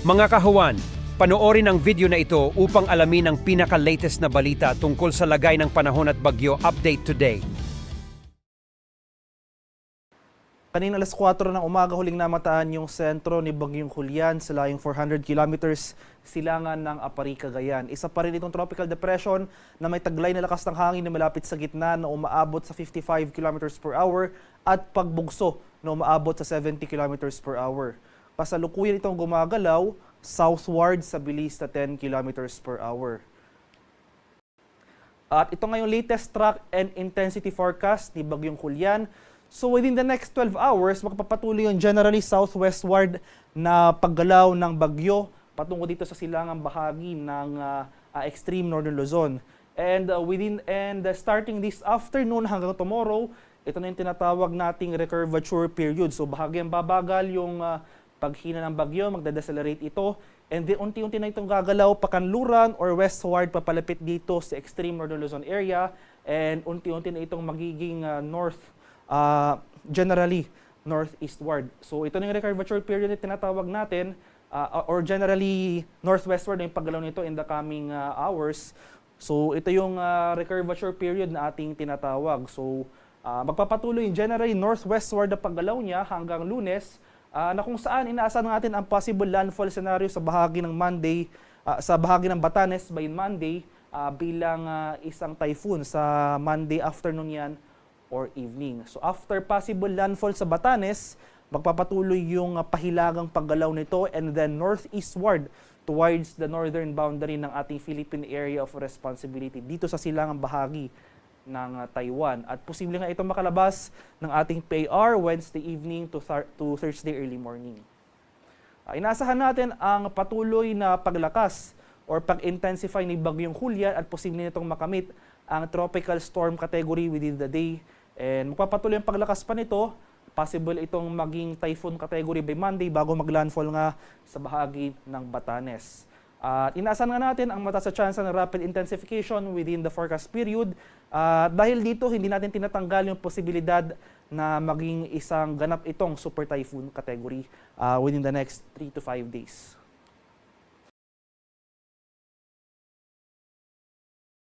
Mga kahuwan, panoorin ang video na ito upang alamin ang pinaka-latest na balita tungkol sa lagay ng panahon at bagyo update today. Kanina alas 4 ng umaga huling namataan yung sentro ni Bagyong Julian sa layong 400 kilometers silangan ng Apari, Cagayan. Isa pa rin itong tropical depression na may taglay na lakas ng hangin na malapit sa gitna na umaabot sa 55 kilometers per hour at pagbugso na umaabot sa 70 kilometers per hour. Kasalukuyan itong gumagalaw southward sa bilis na 10 kilometers per hour. At ito ngayong latest track and intensity forecast ni Bagyong Julian. So within the next 12 hours, magpapatuloy yung generally southwestward na paggalaw ng bagyo patungo dito sa silangang bahagi ng extreme northern Luzon. And starting this afternoon hanggang tomorrow, ito na yung tinatawag nating recurvature period. So bahagyang babagal yung paghina ng bagyo, magdadecelerate ito. And then unti-unti na itong gagalaw pakanluran or westward papalapit dito sa extreme northern Luzon area. And unti-unti na itong magiging generally northeastward. So ito na yung recurvature period na tinatawag natin or generally northwestward na yung paggalaw nito in the coming hours. So ito yung recurvature period na ating tinatawag. So magpapatuloy yung generally northwestward na paggalaw niya hanggang Lunes na kung saan inaasahan natin ang possible landfall scenario sa bahagi ng Monday, sa bahagi ng Batanes by Monday bilang isang typhoon sa Monday afternoon yan or evening. So after possible landfall sa Batanes, magpapatuloy yung pahilagang paggalaw nito and then northeastward towards the northern boundary ng ating Philippine Area of Responsibility dito sa silangang bahagi ng Taiwan. At posible nga itong makalabas ng ating PAR Wednesday evening to Thursday early morning. Inaasahan natin ang patuloy na paglakas or pag-intensify ni Bagyong Julian at posible nitong makamit ang tropical storm category within the day. And magpapatuloy ang paglakas pa nito, possible itong maging typhoon category by Monday bago maglandfall nga sa bahagi ng Batanes. Inaasahan nga natin ang mataas na chance ng rapid intensification within the forecast period. Dahil dito, hindi natin tinatanggal yung posibilidad na maging isang ganap itong super typhoon category within the next 3 to 5 days.